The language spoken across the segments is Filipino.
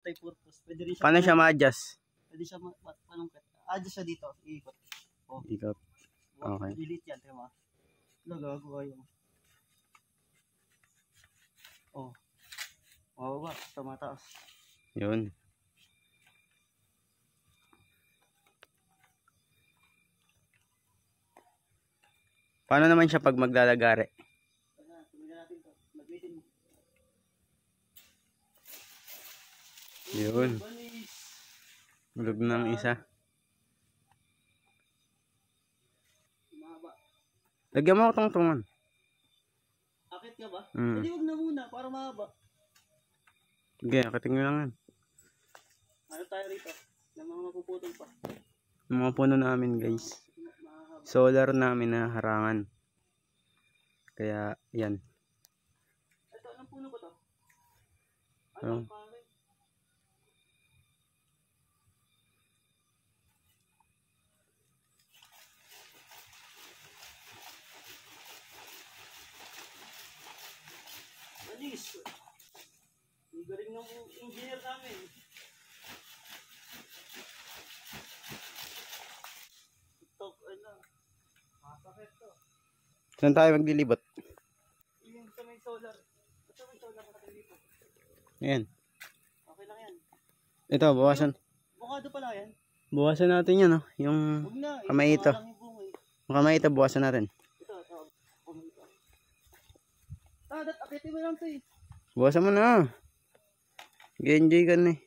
Multi-purpose. Pwede rin siya. Paano siya ma-adjust? Pwede siya panungkit. Adjust siya dito. Iikot. Oh. Ikot. Okay. Lilit yan. Diba? Gagawa yung. Oh. Mababa. Tumataas. Yun. Paano naman siya pag maglalagare? Yun. Ulog ng isa. Lagyan mo ako tungtungan. Akit ka ba? Hindi, huwag na muna para mahaba. Sige, akitin nyo lang yan. Ano tayo rito? Ng mga mapuputol pa. Yung mga puno namin guys. Solar namin na harangan. Kaya yan. Ito, anong puno ba to? Ano? Alis. Ang galing ng engineer namin. Ito, ano? Masakit to. Saan tayo maglilibot? Yung sa may solar. Ito may solar na dito. Ayan. Okay lang yan. Ito, bawasan. Bukado pala yan. Bawasan natin yan, oh. Yung kamay ito. Yung kamay ito, bawasan natin. Ito. Akitin mo lang ito eh. Bawasan mo na. Enjoy ka na eh.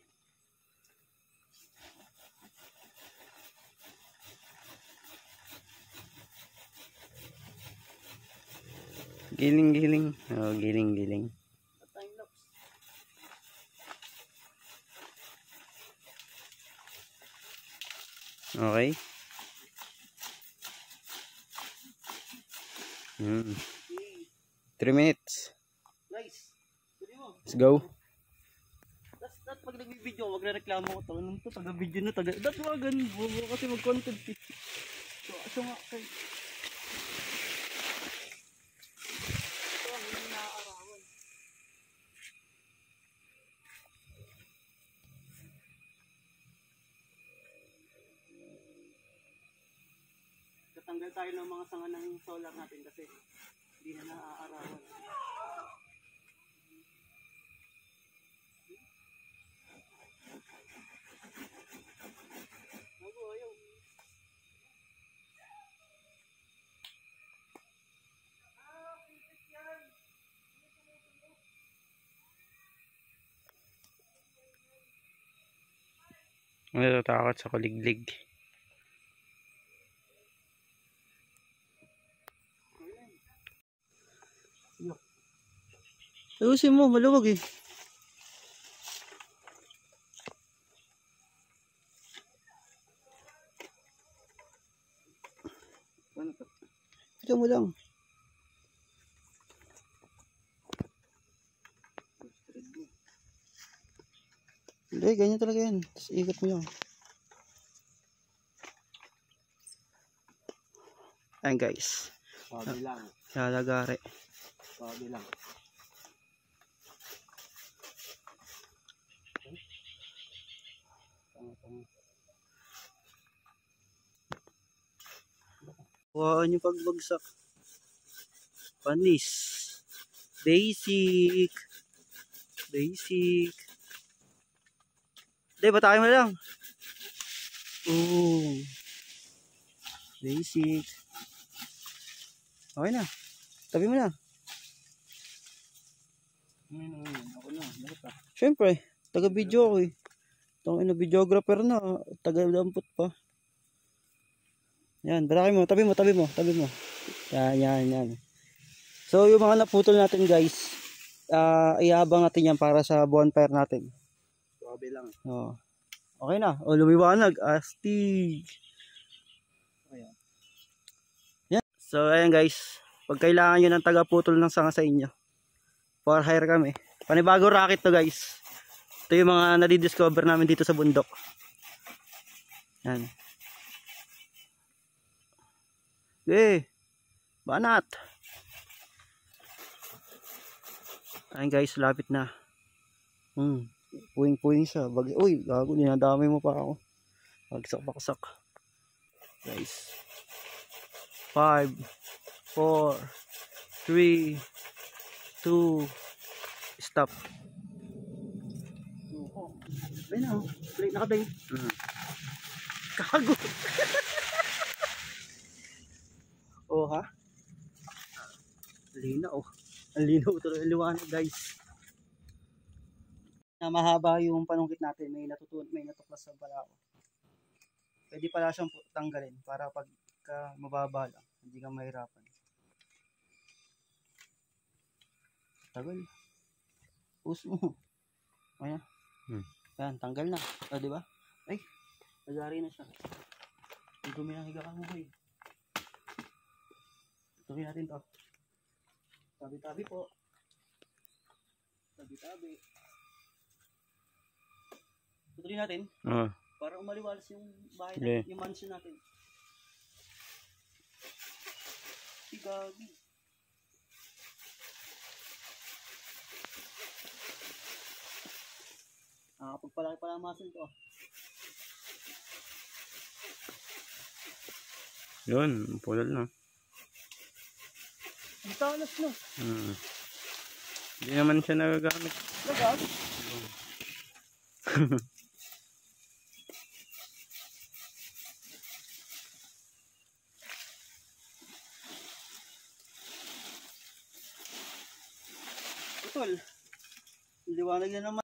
Giling. Oh, giling. Okay. 3 minutes. Nice. Let's go. That's pag nag-video, wag na reklamo ko to. Anong to? Taga-video na taga. That's wagan. Bubo kasi mag-content eh. So nga kay. Ito ang hindi naaarawan. Tatanggal tayo ng mga sanga ng solar natin kasi hindi na naaarawan. Natatakot sa kuliglig. Ayusin mo, maluwag eh. Ito mo lang. Hindi, ganyan talaga yan. Tapos ikot mo lang. Ayan guys. Sabi lang. Lalagare. Sabi lang. Huwaan yung pagbagsak. Panis. Basic. Hindi, batakin mo lang. Oo. Basic. Okay na. Tabi mo na. Ako na. Siyempre, taga-video ako eh. Tangina videographer na. Taga-dampot pa. Yan, batakin mo. Tabi mo. Yan. So, yung mga naputol natin guys, iabang natin yan para sa bonfire natin. Sabi lang. Oh. Okay na. O, lumiwanag. Astig. Ayan. Yan. So, ayan guys. Pag kailangan nyo ng taga-putol ng sanga sa inyo, for hire kami. Panibago racket to guys. Ito yung mga nadidiscover namin dito sa bundok. Yan. Banat. Ayan guys, lapit na. Puwing-puwing siya. Uy, gago, dinadamay mo pa ako. Bagsak-baksak. Guys. 5, 4, 3, 2, stop. Ayun na, naka-blink. Kago. Oh ha? Linaw. Ang linaw tuloy ang liwanag, guys. Na mahaba yung panungkit natin, may natuklas sa balao. Pwede pala siyang tanggalin para pagka mababa lang, hindi ka mahirapan. Tagal. Push mo. Ayan. Yan, tanggal na. O, diba? Ay, nagari na siya. Hindi ko minahiga ka mo, boy. Tuloy natin to. Tabi-tabi po. Tabi-tabi. Tuloy natin. Para umaliwalas yung bahay natin, yung mansion natin. Gagi. Nakakapagpalaki pala ang muscle to. Yun, pulal na. Ang talas na. Hindi naman siya nagagamit. Nagagamit? Utol. Liwanag yan naman.